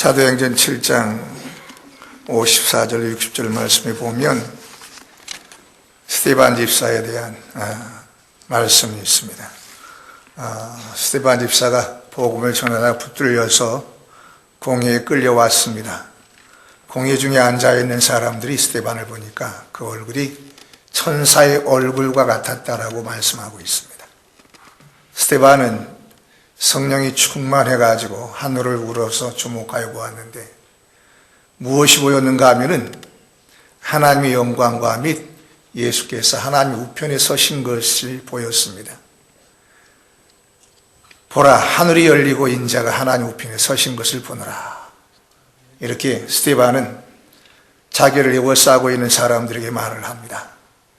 사도행전 7장 54절 60절 말씀에 보면 스데반 집사에 대한 말씀이 있습니다. 스데반 집사가 복음을 전하다가 붙들려서 공회에 끌려왔습니다. 공회 중에 앉아있는 사람들이 스데반을 보니까 그 얼굴이 천사의 얼굴과 같았다라고 말씀하고 있습니다. 스데반은 성령이 충만해가지고 하늘을 우러서 주목하여 보았는데 무엇이 보였는가 하면은 하나님의 영광과 및 예수께서 하나님 우편에 서신 것을 보였습니다. 보라, 하늘이 열리고 인자가 하나님 우편에 서신 것을 보노라. 이렇게 스데반은 자기를 에워싸고 있는 사람들에게 말을 합니다.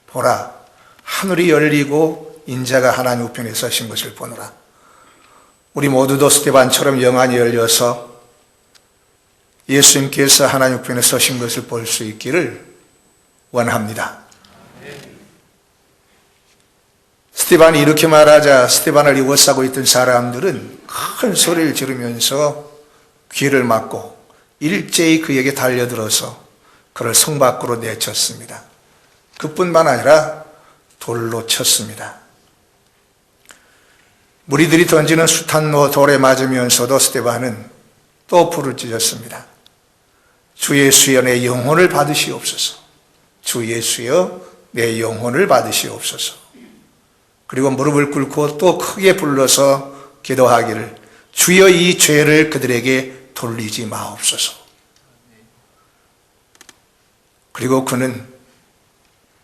보라, 하늘이 열리고 인자가 하나님 우편에 서신 것을 보노라. 우리 모두도 스데반처럼 영안이 열려서 예수님께서 하나님 우편에 서신 것을 볼 수 있기를 원합니다. 스데반이 이렇게 말하자 스데반을 에워싸고 있던 사람들은 큰 소리를 지르면서 귀를 막고 일제히 그에게 달려들어서 그를 성 밖으로 내쳤습니다. 그뿐만 아니라 돌로 쳤습니다. 무리들이 던지는 숱한 돌에 맞으면서도 스데반은 또 부르짖었습니다. 주 예수여, 내 영혼을 받으시옵소서. 주 예수여, 내 영혼을 받으시옵소서. 그리고 무릎을 꿇고 또 크게 불러서 기도하기를, 주여 이 죄를 그들에게 돌리지 마옵소서. 그리고 그는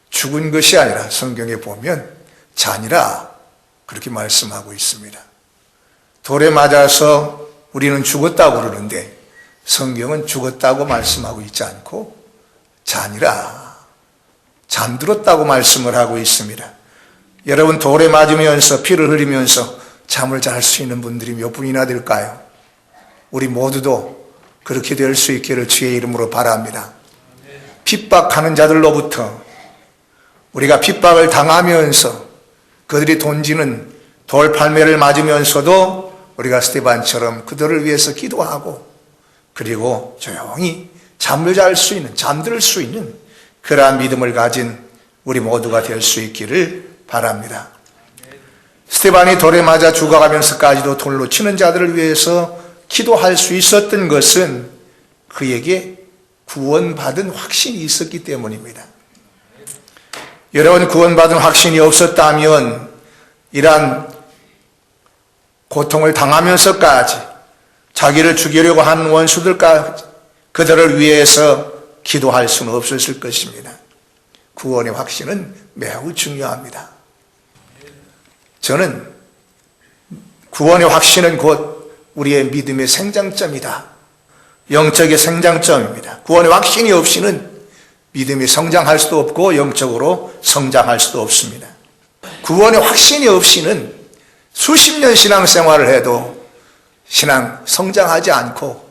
죽은 것이 아니라 성경에 보면 잔이라 그렇게 말씀하고 있습니다. 돌에 맞아서 우리는 죽었다고 그러는데 성경은 죽었다고 말씀하고 있지 않고 잔이라, 잠들었다고 말씀을 하고 있습니다. 여러분, 돌에 맞으면서 피를 흘리면서 잠을 잘 수 있는 분들이 몇 분이나 될까요? 우리 모두도 그렇게 될 수 있기를 주의 이름으로 바랍니다. 핍박하는 자들로부터 우리가 핍박을 당하면서 그들이 던지는 돌팔매를 맞으면서도 우리가 스데반처럼 그들을 위해서 기도하고 그리고 조용히 잠을 잘 수 있는, 잠들 수 있는 그러한 믿음을 가진 우리 모두가 될 수 있기를 바랍니다. 스데반이 돌에 맞아 죽어가면서까지도 돌로 치는 자들을 위해서 기도할 수 있었던 것은 그에게 구원받은 확신이 있었기 때문입니다. 여러분, 구원받은 확신이 없었다면 이러한 고통을 당하면서까지 자기를 죽이려고 하는 원수들까지 그들을 위해서 기도할 수는 없었을 것입니다. 구원의 확신은 매우 중요합니다. 저는 구원의 확신은 곧 우리의 믿음의 생장점이다. 영적의 생장점입니다. 구원의 확신이 없이는 믿음이 성장할 수도 없고 영적으로 성장할 수도 없습니다. 구원의 확신이 없이는 수십 년 신앙생활을 해도 신앙 성장하지 않고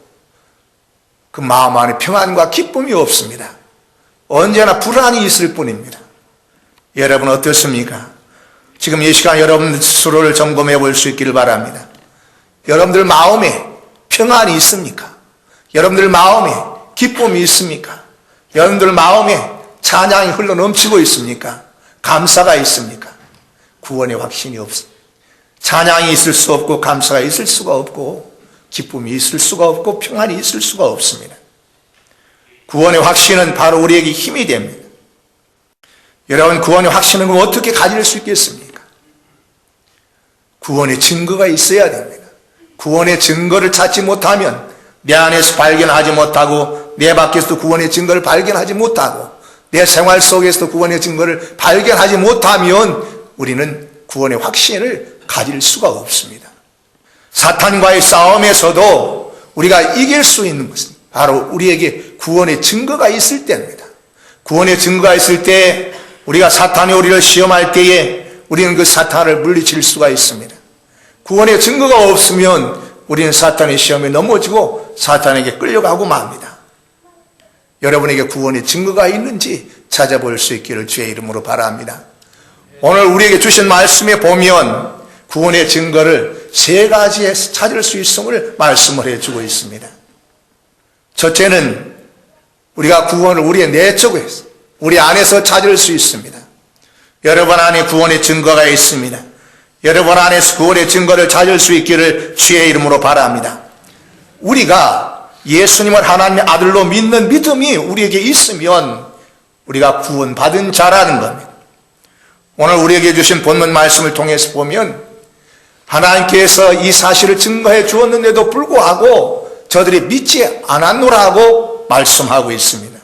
그 마음 안에 평안과 기쁨이 없습니다. 언제나 불안이 있을 뿐입니다. 여러분 어떻습니까? 지금 이 시간 여러분 스스로를 점검해 볼 수 있기를 바랍니다. 여러분들 마음에 평안이 있습니까? 여러분들 마음에 기쁨이 있습니까? 여러분들 마음에 찬양이 흘러 넘치고 있습니까? 감사가 있습니까? 구원의 확신이 없습니다. 찬양이 있을 수 없고 감사가 있을 수가 없고 기쁨이 있을 수가 없고 평안이 있을 수가 없습니다. 구원의 확신은 바로 우리에게 힘이 됩니다. 여러분, 구원의 확신은 어떻게 가질 수 있겠습니까? 구원의 증거가 있어야 됩니다. 구원의 증거를 찾지 못하면 내 안에서 발견하지 못하고 내 밖에서도 구원의 증거를 발견하지 못하고 내 생활 속에서도 구원의 증거를 발견하지 못하면 우리는 구원의 확신을 가질 수가 없습니다. 사탄과의 싸움에서도 우리가 이길 수 있는 것은 바로 우리에게 구원의 증거가 있을 때입니다. 구원의 증거가 있을 때 우리가 사탄이 우리를 시험할 때에 우리는 그 사탄을 물리칠 수가 있습니다. 구원의 증거가 없으면 우리는 사탄의 시험에 넘어지고 사탄에게 끌려가고 맙니다. 여러분에게 구원의 증거가 있는지 찾아볼 수 있기를 주의 이름으로 바랍니다. 오늘 우리에게 주신 말씀에 보면 구원의 증거를 세 가지에서 찾을 수 있음을 말씀을 해주고 있습니다. 첫째는 우리가 구원을 우리의 내적에서, 우리 안에서 찾을 수 있습니다. 여러분 안에 구원의 증거가 있습니다. 여러분 안에서 구원의 증거를 찾을 수 있기를 주의 이름으로 바랍니다. 우리가 예수님을 하나님의 아들로 믿는 믿음이 우리에게 있으면 우리가 구원받은 자라는 겁니다. 오늘 우리에게 주신 본문 말씀을 통해서 보면 하나님께서 이 사실을 증거해 주었는데도 불구하고 저들이 믿지 않았노라고 말씀하고 있습니다.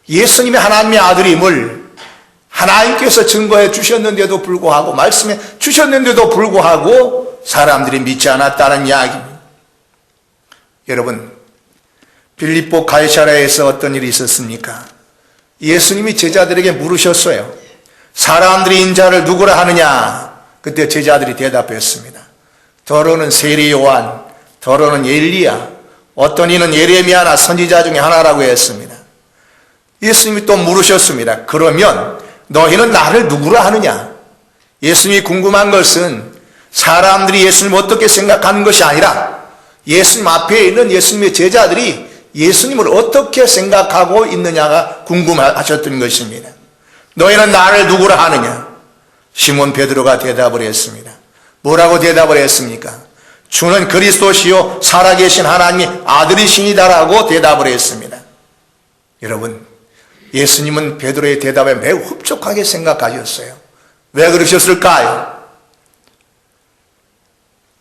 예수님이 하나님의 아들임을 하나님께서 증거해 주셨는데도 불구하고, 말씀해 주셨는데도 불구하고 사람들이 믿지 않았다는 이야기입니다. 여러분, 빌립보 가이사랴에서 어떤 일이 있었습니까? 예수님이 제자들에게 물으셨어요. 사람들이 인자를 누구라 하느냐? 그때 제자들이 대답했습니다. 더러는 세례 요한, 더러는 엘리야, 어떤 이는 예레미야나 선지자 중에 하나라고 했습니다. 예수님이 또 물으셨습니다. 그러면 너희는 나를 누구라 하느냐? 예수님이 궁금한 것은 사람들이 예수님을 어떻게 생각하는 것이 아니라 예수님 앞에 있는 예수님의 제자들이 예수님을 어떻게 생각하고 있느냐가 궁금하셨던 것입니다. 너희는 나를 누구라 하느냐? 시몬 베드로가 대답을 했습니다. 뭐라고 대답을 했습니까? 주는 그리스도시요 살아계신 하나님의 아들이시니다라고 대답을 했습니다. 여러분, 예수님은 베드로의 대답에 매우 흡족하게 생각하셨어요. 왜 그러셨을까요?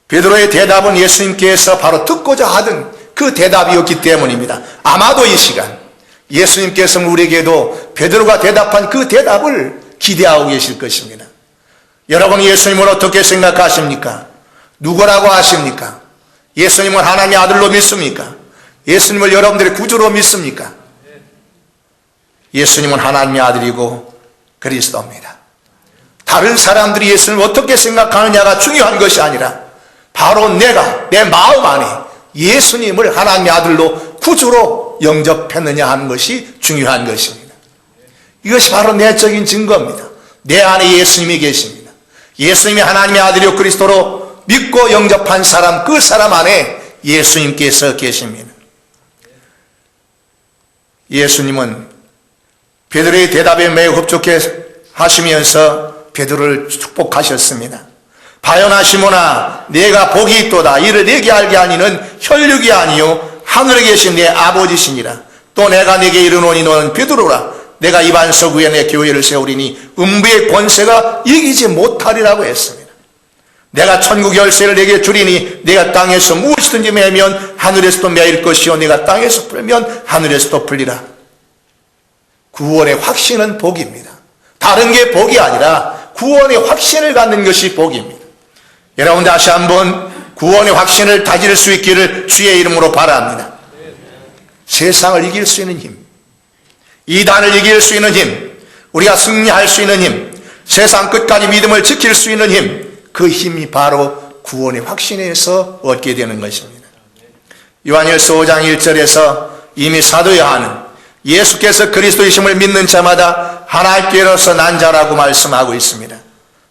베드로의 대답은 예수님께서 바로 듣고자 하던 그 대답이었기 때문입니다. 아마도 이 시간 예수님께서는 우리에게도 베드로가 대답한 그 대답을 기대하고 계실 것입니다. 여러분, 예수님을 어떻게 생각하십니까? 누구라고 하십니까? 예수님을 하나님의 아들로 믿습니까? 예수님을 여러분들의 구주로 믿습니까? 예수님은 하나님의 아들이고 그리스도입니다. 다른 사람들이 예수님을 어떻게 생각하느냐가 중요한 것이 아니라 바로 내가 내 마음 안에 예수님을 하나님의 아들로 구주로 영접했느냐 하는 것이 중요한 것입니다. 이것이 바로 내적인 증거입니다. 내 안에 예수님이 계십니다. 예수님이 하나님의 아들이요 그리스도로 믿고 영접한 사람, 그 사람 안에 예수님께서 계십니다. 예수님은 베드로의 대답에 매우 흡족해 하시면서 베드로를 축복하셨습니다. 바요나 시몬아, 내가 복이 있도다. 이를 내게 알게 하니는 혈육이 아니요 하늘에 계신 내 아버지시니라. 또 내가 내게 이르노니 너는 베드로라. 내가 이 반석 위에 내 교회를 세우리니 음부의 권세가 이기지 못하리라고 했습니다. 내가 천국 열쇠를 내게 주리니 내가 땅에서 무엇이든지 매면 하늘에서도 매일 것이요 내가 땅에서 풀면 하늘에서도 풀리라. 구원의 확신은 복입니다. 다른 게 복이 아니라 구원의 확신을 갖는 것이 복입니다. 여러분, 다시 한번 구원의 확신을 가질 수 있기를 주의 이름으로 바랍니다. 세상을 이길 수 있는 힘, 이단을 이길 수 있는 힘, 우리가 승리할 수 있는 힘, 세상 끝까지 믿음을 지킬 수 있는 힘, 그 힘이 바로 구원의 확신에서 얻게 되는 것입니다. 요한일서 5장 1절에서 이미 사도 요한은 예수께서 그리스도이심을 믿는 자마다 하나님께로서 난 자라고 말씀하고 있습니다.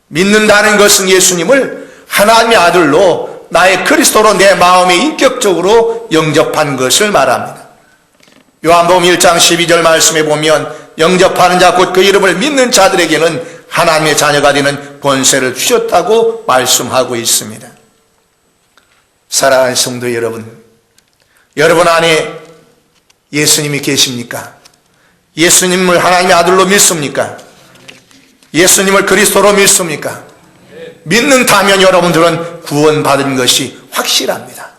믿는다는 것은 예수님을 하나님의 아들로 나의 그리스도로 내 마음에 인격적으로 영접한 것을 말합니다. 요한복음 1장 12절 말씀에 보면 영접하는 자 곧 그 이름을 믿는 자들에게는 하나님의 자녀가 되는 권세를 주셨다고 말씀하고 있습니다. 사랑하는 성도 여러분, 여러분 안에 예수님이 계십니까? 예수님을 하나님의 아들로 믿습니까? 예수님을 그리스도로 믿습니까? 믿는다면 여러분들은 구원받은 것이 확실합니다.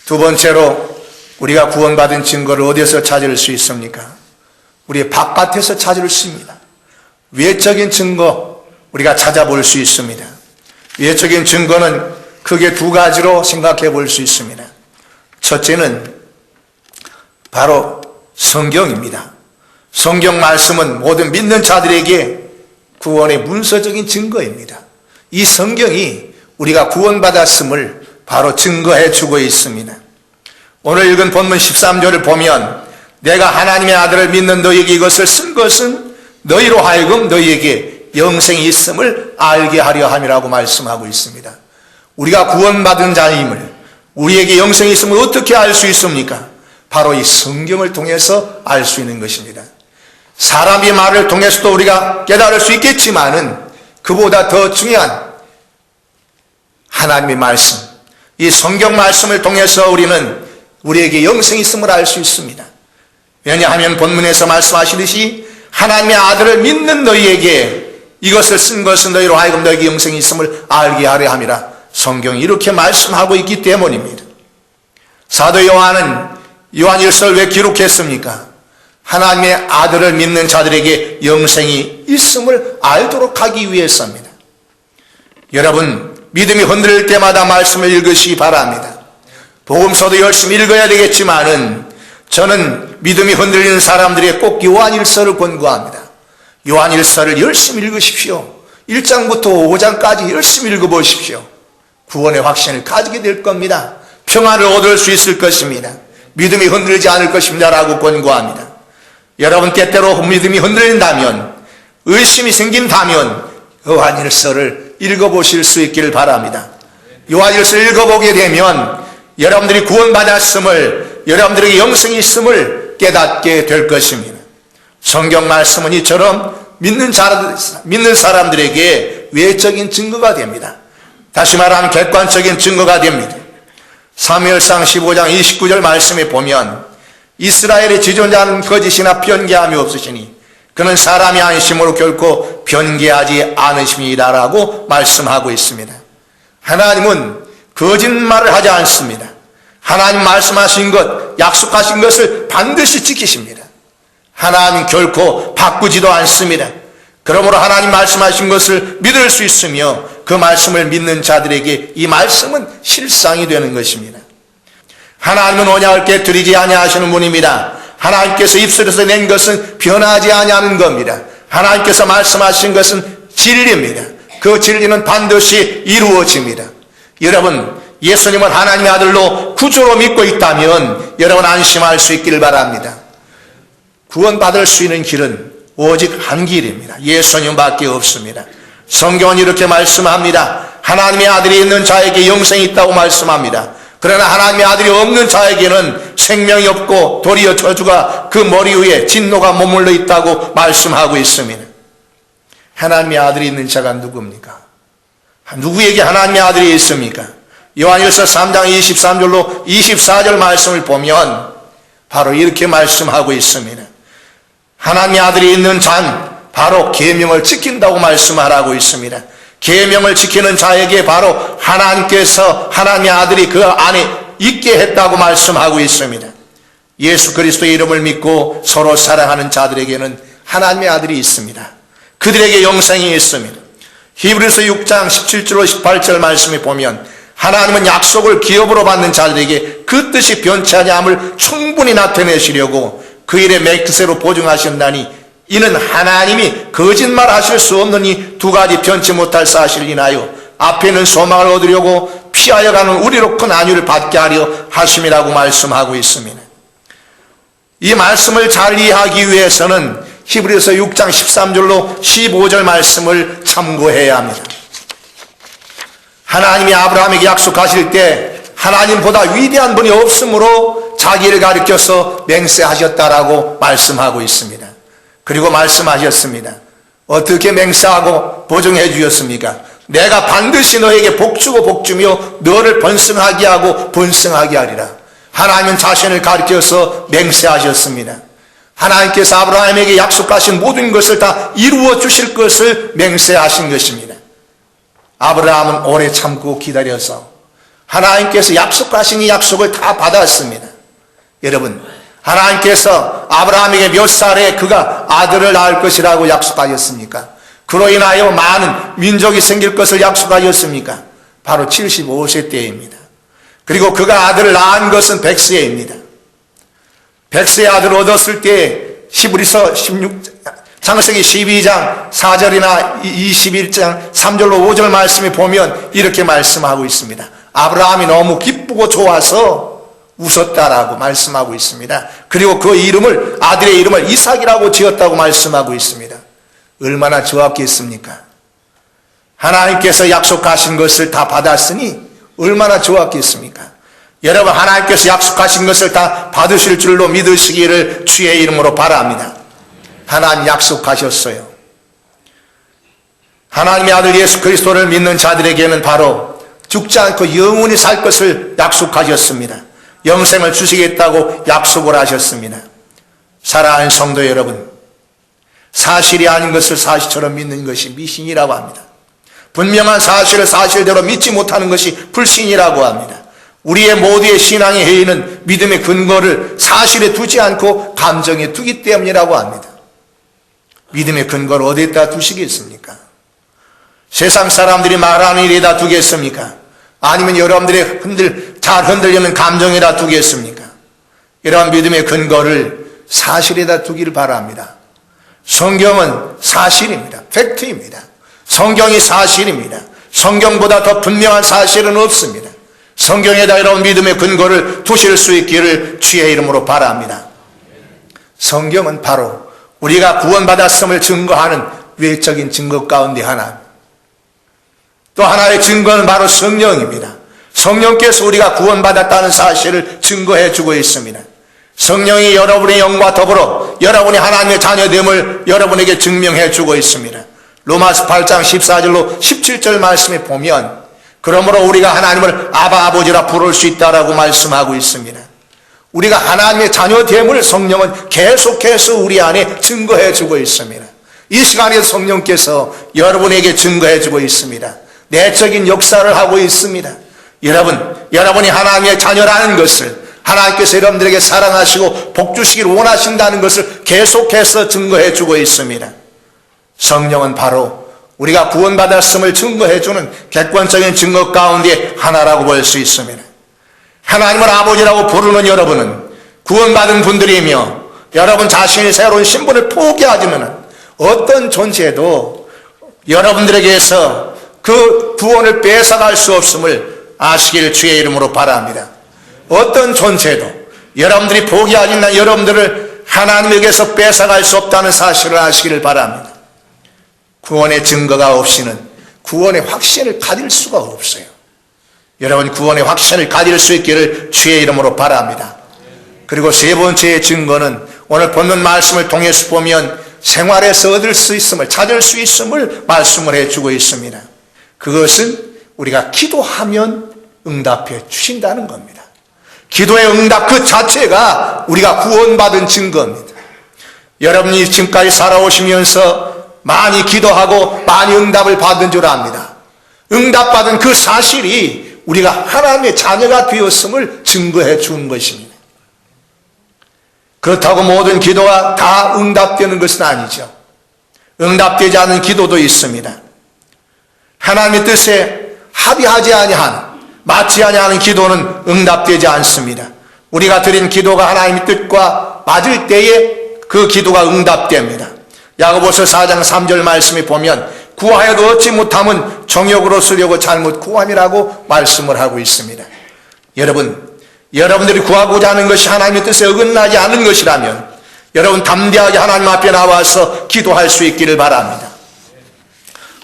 두 번째로 우리가 구원받은 증거를 어디서 찾을 수 있습니까? 우리의 바깥에서 찾을 수 있습니다. 외적인 증거 우리가 찾아볼 수 있습니다. 외적인 증거는 크게 두 가지로 생각해 볼 수 있습니다. 첫째는 바로 성경입니다. 성경 말씀은 모든 믿는 자들에게 구원의 문서적인 증거입니다. 이 성경이 우리가 구원받았음을 바로 증거해 주고 있습니다. 오늘 읽은 본문 13절을 보면 내가 하나님의 아들을 믿는 너희에게 이것을 쓴 것은 너희로 하여금 너희에게 영생이 있음을 알게 하려 함이라고 말씀하고 있습니다. 우리가 구원받은 자임을, 우리에게 영생이 있음을 어떻게 알 수 있습니까? 바로 이 성경을 통해서 알 수 있는 것입니다. 사람의 말을 통해서도 우리가 깨달을 수 있겠지만은 그보다 더 중요한 하나님의 말씀, 이 성경 말씀을 통해서 우리는 우리에게 영생이 있음을 알 수 있습니다. 왜냐하면 본문에서 말씀하시듯이 하나님의 아들을 믿는 너희에게 이것을 쓴 것은 너희로 하여금 너희에게 영생이 있음을 알게 하려 함이라. 성경이 이렇게 말씀하고 있기 때문입니다. 사도 요한은 요한일서를 왜 기록했습니까? 하나님의 아들을 믿는 자들에게 영생이 있음을 알도록 하기 위해서입니다. 여러분, 믿음이 흔들릴 때마다 말씀을 읽으시기 바랍니다. 복음서도 열심히 읽어야 되겠지만은 저는 믿음이 흔들리는 사람들에게 꼭 요한일서를 권고합니다. 요한일서를 열심히 읽으십시오. 1장부터 5장까지 열심히 읽어보십시오. 구원의 확신을 가지게 될 겁니다. 평안을 얻을 수 있을 것입니다. 믿음이 흔들리지 않을 것입니다 라고 권고합니다. 여러분, 때때로 믿음이 흔들린다면, 의심이 생긴다면 요한일서를 읽어보실 수 있기를 바랍니다. 요한일서를 읽어보게 되면 여러분들이 구원받았음을, 여러분들에게 영생이 있음을 깨닫게 될 것입니다. 성경 말씀은 이처럼 믿는 사람들에게 외적인 증거가 됩니다. 다시 말하면 객관적인 증거가 됩니다. 사무엘상 15장 29절 말씀에 보면 이스라엘의 지존자는 거짓이나 변개함이 없으시니 그는 사람이 아니심으로 결코 변개하지 않으심이라라고 말씀하고 있습니다. 하나님은 거짓말을 하지 않습니다. 하나님 말씀하신 것, 약속하신 것을 반드시 지키십니다. 하나님 결코 바꾸지도 않습니다. 그러므로 하나님 말씀하신 것을 믿을 수 있으며 그 말씀을 믿는 자들에게 이 말씀은 실상이 되는 것입니다. 하나님은 언약을 깨뜨리지 아니하시는 분입니다. 하나님께서 입술에서 낸 것은 변하지 아니하는 겁니다. 하나님께서 말씀하신 것은 진리입니다. 그 진리는 반드시 이루어집니다. 여러분, 예수님은 하나님의 아들로 구주로 믿고 있다면 여러분 안심할 수 있기를 바랍니다. 구원받을 수 있는 길은 오직 한 길입니다. 예수님밖에 없습니다. 성경은 이렇게 말씀합니다. 하나님의 아들이 있는 자에게 영생이 있다고 말씀합니다. 그러나 하나님의 아들이 없는 자에게는 생명이 없고 도리어 저주가 그 머리 위에 진노가 머물러 있다고 말씀하고 있습니다. 하나님의 아들이 있는 자가 누굽니까? 누구에게 하나님의 아들이 있습니까? 요한일서 3장 23절로 24절 말씀을 보면 바로 이렇게 말씀하고 있습니다. 하나님의 아들이 있는 자는 바로 계명을 지킨다고 말씀하라고 있습니다. 계명을 지키는 자에게 바로 하나님께서 하나님의 아들이 그 안에 있게 했다고 말씀하고 있습니다. 예수 그리스도의 이름을 믿고 서로 사랑하는 자들에게는 하나님의 아들이 있습니다. 그들에게 영생이 있습니다. 히브리서 6장 17절로 18절 말씀에 보면 하나님은 약속을 기업으로 받는 자들에게 그 뜻이 변치 아니함을 충분히 나타내시려고 그 일에 맹세로 보증하셨나니 이는 하나님이 거짓말하실 수 없는 이 두 가지 변치 못할 사실을 인하여 앞에 있는 소망을 얻으려고 피하여 가는 우리로 큰 안위를 받게 하려 하심이라고 말씀하고 있습니다. 이 말씀을 잘 이해하기 위해서는 히브리서 6장 13절로 15절 말씀을 참고해야 합니다. 하나님이 아브라함에게 약속하실 때 하나님보다 위대한 분이 없으므로 자기를 가리켜서 맹세하셨다라고 말씀하고 있습니다. 그리고 말씀하셨습니다. 어떻게 맹세하고 보증해 주셨습니까? 내가 반드시 너에게 복주고 복주며 너를 번성하게 하고 번성하게 하리라. 하나님은 자신을 가리켜서 맹세하셨습니다. 하나님께서 아브라함에게 약속하신 모든 것을 다 이루어 주실 것을 맹세하신 것입니다. 아브라함은 오래 참고 기다려서 하나님께서 약속하신 이 약속을 다 받았습니다. 여러분, 하나님께서 아브라함에게 몇 살에 그가 아들을 낳을 것이라고 약속하셨습니까? 그로 인하여 많은 민족이 생길 것을 약속하셨습니까? 바로 75세 때입니다. 그리고 그가 아들을 낳은 것은 100세입니다. 100세의 아들을 얻었을 때 히브리서 창세기 12장 4절이나 21장 3절로 5절 말씀에 보면 이렇게 말씀하고 있습니다. 아브라함이 너무 기쁘고 좋아서 웃었다라고 말씀하고 있습니다. 그리고 그 이름을, 아들의 이름을 이삭이라고 지었다고 말씀하고 있습니다. 얼마나 좋았겠습니까? 하나님께서 약속하신 것을 다 받았으니 얼마나 좋았겠습니까? 여러분 하나님께서 약속하신 것을 다 받으실 줄로 믿으시기를 주의 이름으로 바랍니다. 하나님 약속하셨어요. 하나님의 아들 예수 그리스도를 믿는 자들에게는 바로 죽지 않고 영원히 살 것을 약속하셨습니다. 영생을 주시겠다고 약속을 하셨습니다. 사랑하는 성도 여러분, 사실이 아닌 것을 사실처럼 믿는 것이 미신이라고 합니다. 분명한 사실을 사실대로 믿지 못하는 것이 불신이라고 합니다. 우리의 모두의 신앙의 해이는 믿음의 근거를 사실에 두지 않고 감정에 두기 때문이라고 합니다. 믿음의 근거를 어디에다 두시겠습니까? 세상 사람들이 말하는 일에다 두겠습니까? 아니면 여러분들의 잘 흔들리는 감정에다 두겠습니까? 이러한 믿음의 근거를 사실에다 두기를 바랍니다. 성경은 사실입니다. 팩트입니다. 성경이 사실입니다. 성경보다 더 분명한 사실은 없습니다. 성경에다 이런 믿음의 근거를 두실 수 있기를 주의 이름으로 바랍니다. 성경은 바로 우리가 구원받았음을 증거하는 외적인 증거 가운데 하나, 또 하나의 증거는 바로 성령입니다. 성령께서 우리가 구원받았다는 사실을 증거해 주고 있습니다. 성령이 여러분의 영과 더불어 여러분이 하나님의 자녀됨을 여러분에게 증명해 주고 있습니다. 로마서 8장 14절로 17절 말씀에 보면 그러므로 우리가 하나님을 아바 아버지라 부를 수 있다라고 말씀하고 있습니다. 우리가 하나님의 자녀됨을 성령은 계속해서 우리 안에 증거해 주고 있습니다. 이 시간에 성령께서 여러분에게 증거해 주고 있습니다. 내적인 역사를 하고 있습니다. 여러분이 하나님의 자녀라는 것을, 하나님께서 여러분들에게 사랑하시고 복주시기를 원하신다는 것을 계속해서 증거해 주고 있습니다. 성령은 바로 우리가 구원받았음을 증거해주는 객관적인 증거 가운데 하나라고 볼 수 있습니다. 하나님을 아버지라고 부르는 여러분은 구원받은 분들이며 여러분 자신의 새로운 신분을 포기하지는 어떤 존재도 여러분들에게서 그 구원을 뺏어갈 수 없음을 아시길 주의 이름으로 바랍니다. 어떤 존재도 여러분들이 포기하지는 여러분들을 하나님에게서 뺏어갈 수 없다는 사실을 아시기를 바랍니다. 구원의 증거가 없이는 구원의 확신을 가질 수가 없어요. 여러분 구원의 확신을 가질 수 있기를 주의 이름으로 바랍니다. 그리고 세 번째의 증거는 오늘 본문 말씀을 통해서 보면 생활에서 얻을 수 있음을, 찾을 수 있음을 말씀을 해주고 있습니다. 그것은 우리가 기도하면 응답해 주신다는 겁니다. 기도의 응답 그 자체가 우리가 구원받은 증거입니다. 여러분이 지금까지 살아오시면서 많이 기도하고 많이 응답을 받은 줄 압니다. 응답받은 그 사실이 우리가 하나님의 자녀가 되었음을 증거해 준 것입니다. 그렇다고 모든 기도가 다 응답되는 것은 아니죠. 응답되지 않은 기도도 있습니다. 하나님의 뜻에 합의하지 아니한, 맞지 아니하는 기도는 응답되지 않습니다. 우리가 드린 기도가 하나님의 뜻과 맞을 때에 그 기도가 응답됩니다. 야고보서 4장 3절 말씀에 보면 구하여도 얻지 못함은 정욕으로 쓰려고 잘못 구함이라고 말씀을 하고 있습니다. 여러분들이 구하고자 하는 것이 하나님의 뜻에 어긋나지 않은 것이라면 여러분 담대하게 하나님 앞에 나와서 기도할 수 있기를 바랍니다.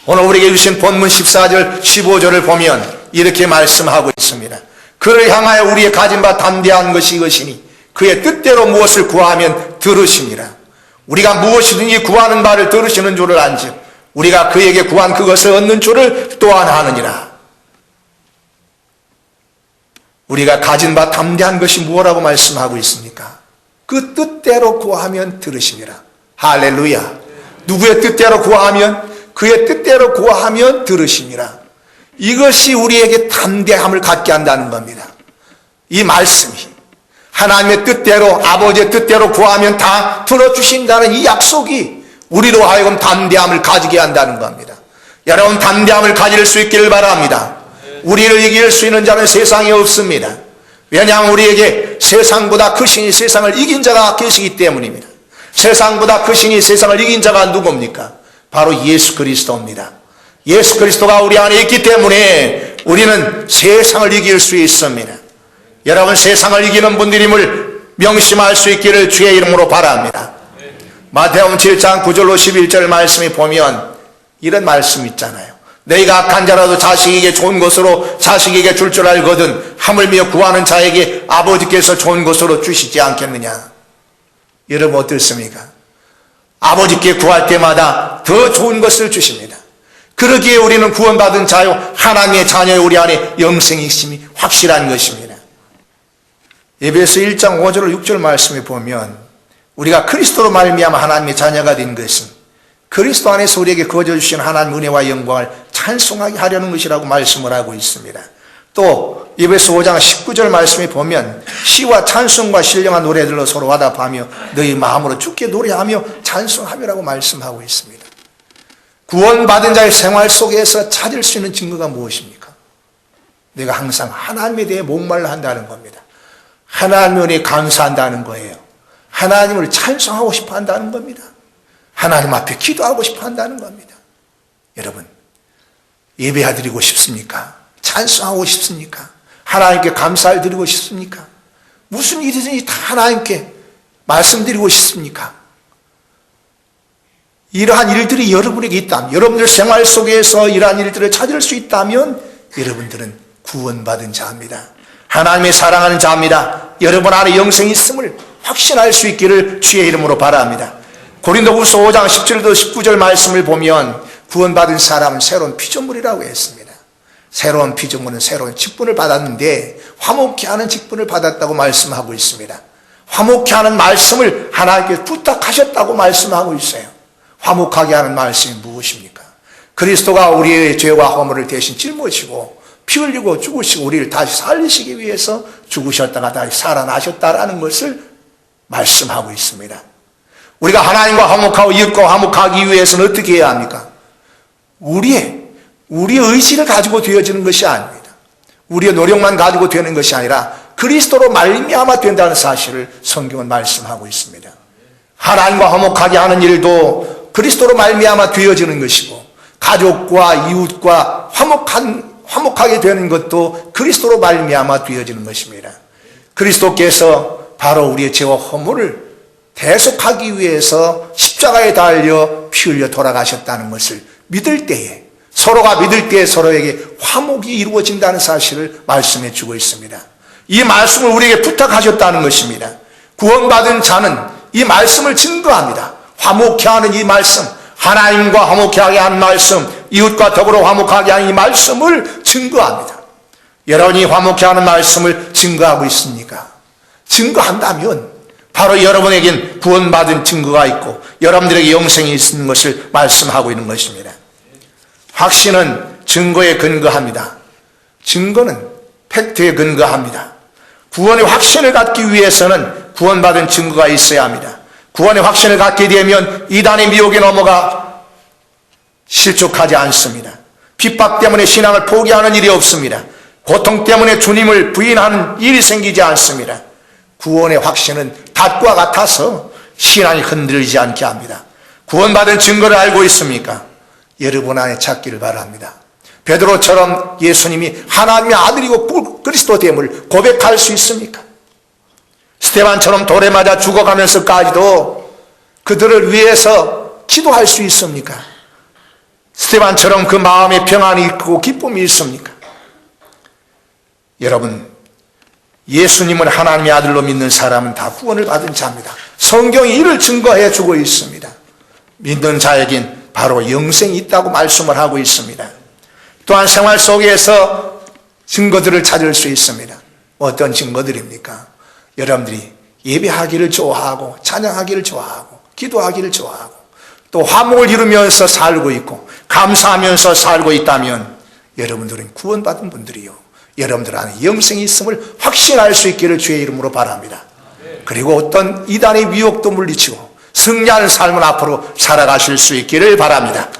오늘 우리에게 주신 본문 14절 15절을 보면 이렇게 말씀하고 있습니다. 그를 향하여 우리의 가진 바 담대한 것이 이것이니 그의 뜻대로 무엇을 구하면 들으심이라. 우리가 무엇이든지 구하는 바를 들으시는 줄을 안즉 우리가 그에게 구한 그것을 얻는 줄을 또한 아느니라. 우리가 가진 바 담대한 것이 무엇이라고 말씀하고 있습니까? 그 뜻대로 구하면 들으심이라. 할렐루야. 누구의 뜻대로 구하면? 그의 뜻대로 구하면 들으심이라. 이것이 우리에게 담대함을 갖게 한다는 겁니다. 이 말씀이 하나님의 뜻대로, 아버지의 뜻대로 구하면 다 들어주신다는 이 약속이 우리로 하여금 담대함을 가지게 한다는 겁니다. 여러분 담대함을 가질 수 있기를 바랍니다. 우리를 이길 수 있는 자는 세상에 없습니다. 왜냐하면 우리에게 세상보다 크신 세상을 이긴 자가 계시기 때문입니다. 세상보다 크신 세상을 이긴 자가 누굽니까? 바로 예수 그리스도입니다. 예수 그리스도가 우리 안에 있기 때문에 우리는 세상을 이길 수 있습니다. 여러분 세상을 이기는 분들임을 명심할 수 있기를 주의 이름으로 바랍니다. 마태복음 7장 9절로 11절 말씀에 보면 이런 말씀 있잖아요. 너희가 악한 자라도 자식에게 좋은 것으로 자식에게 줄 줄 알거든 하물며 구하는 자에게 아버지께서 좋은 것으로 주시지 않겠느냐. 여러분 어떻습니까? 아버지께 구할 때마다 더 좋은 것을 주십니다. 그러기에 우리는 구원받은 자요 하나님의 자녀의 우리 안에 영생이 있음이 확실한 것입니다. 에베소 1장 5절 6절 말씀에 보면 우리가 그리스도로 말미암아 하나님의 자녀가 된 것은 그리스도 안에서 우리에게 거저 주신 하나님의 은혜와 영광을 찬송하게 하려는 것이라고 말씀을 하고 있습니다. 또 에베소 5장 19절 말씀에 보면 시와 찬송과 신령한 노래들로 서로 화답하며 너희 마음으로 주께 노래하며 찬송하며라고 말씀하고 있습니다. 구원받은 자의 생활 속에서 찾을 수 있는 증거가 무엇입니까? 내가 항상 하나님에 대해 목말라 한다는 겁니다. 하나님의 은혜에 감사한다는 거예요. 하나님을 찬송하고 싶어 한다는 겁니다. 하나님 앞에 기도하고 싶어 한다는 겁니다. 여러분, 예배드리고 싶습니까? 찬송하고 싶습니까? 하나님께 감사를 드리고 싶습니까? 무슨 일이든지 다 하나님께 말씀드리고 싶습니까? 이러한 일들이 여러분에게 있다면, 여러분들 생활 속에서 이러한 일들을 찾을 수 있다면 여러분들은 구원받은 자입니다. 하나님의 사랑하는 자입니다. 여러분 안에 영생이 있음을 확신할 수 있기를 주의 이름으로 바랍니다. 고린도후서 5장 17절 19절 말씀을 보면 구원받은 사람은 새로운 피조물이라고 했습니다. 새로운 피조물은 새로운 직분을 받았는데 화목케 하는 직분을 받았다고 말씀하고 있습니다. 화목케 하는 말씀을 하나님께 부탁하셨다고 말씀하고 있어요. 화목하게 하는 말씀이 무엇입니까? 그리스도가 우리의 죄와 허물을 대신 짊어지고 피 흘리고 죽으시고 우리를 다시 살리시기 위해서 죽으셨다가 다시 살아나셨다라는 것을 말씀하고 있습니다. 우리가 하나님과 화목하고 이웃과 화목하기 위해서는 어떻게 해야 합니까? 우리의 의지를 가지고 되어지는 것이 아닙니다. 우리의 노력만 가지고 되는 것이 아니라 그리스도로 말미암아 된다는 사실을 성경은 말씀하고 있습니다. 하나님과 화목하게 하는 일도 그리스도로 말미암아 되어지는 것이고 가족과 이웃과 화목하게 되는 것도 그리스도로 말미암아 되어지는 것입니다. 그리스도께서 바로 우리의 죄와 허물을 대속하기 위해서 십자가에 달려 피 흘려 돌아가셨다는 것을 믿을 때에 서로가 믿을 때에 서로에게 화목이 이루어진다는 사실을 말씀해 주고 있습니다. 이 말씀을 우리에게 부탁하셨다는 것입니다. 구원받은 자는 이 말씀을 증거합니다. 화목케 하는 이 말씀, 하나님과 화목케 하게 하는 말씀, 이웃과 더불어 화목하게 하는 이 말씀을 증거합니다. 여러분이 화목케 하는 말씀을 증거하고 있습니까? 증거한다면 바로 여러분에겐 구원받은 증거가 있고 여러분들에게 영생이 있는 것을 말씀하고 있는 것입니다. 확신은 증거에 근거합니다. 증거는 팩트에 근거합니다. 구원의 확신을 갖기 위해서는 구원받은 증거가 있어야 합니다. 구원의 확신을 갖게 되면 이단의 미혹에 넘어가 실족하지 않습니다. 핍박 때문에 신앙을 포기하는 일이 없습니다. 고통 때문에 주님을 부인하는 일이 생기지 않습니다. 구원의 확신은 닷과 같아서 신앙이 흔들리지 않게 합니다. 구원받은 증거를 알고 있습니까? 여러분 안에 찾기를 바랍니다. 베드로처럼 예수님이 하나님의 아들이고 그리스도됨을 고백할 수 있습니까? 스데반처럼 돌에 맞아 죽어가면서까지도 그들을 위해서 기도할 수 있습니까? 스데반처럼 그 마음에 평안이 있고 기쁨이 있습니까? 여러분, 예수님을 하나님의 아들로 믿는 사람은 다 구원을 받은 자입니다. 성경이 이를 증거해 주고 있습니다. 믿는 자에겐 바로 영생이 있다고 말씀을 하고 있습니다. 또한 생활 속에서 증거들을 찾을 수 있습니다. 어떤 증거들입니까? 여러분들이 예배하기를 좋아하고 찬양하기를 좋아하고 기도하기를 좋아하고 또 화목을 이루면서 살고 있고 감사하면서 살고 있다면 여러분들은 구원받은 분들이요, 여러분들 안에 영생이 있음을 확신할 수 있기를 주의 이름으로 바랍니다. 그리고 어떤 이단의 미혹도 물리치고 승리하는 삶을 앞으로 살아가실 수 있기를 바랍니다.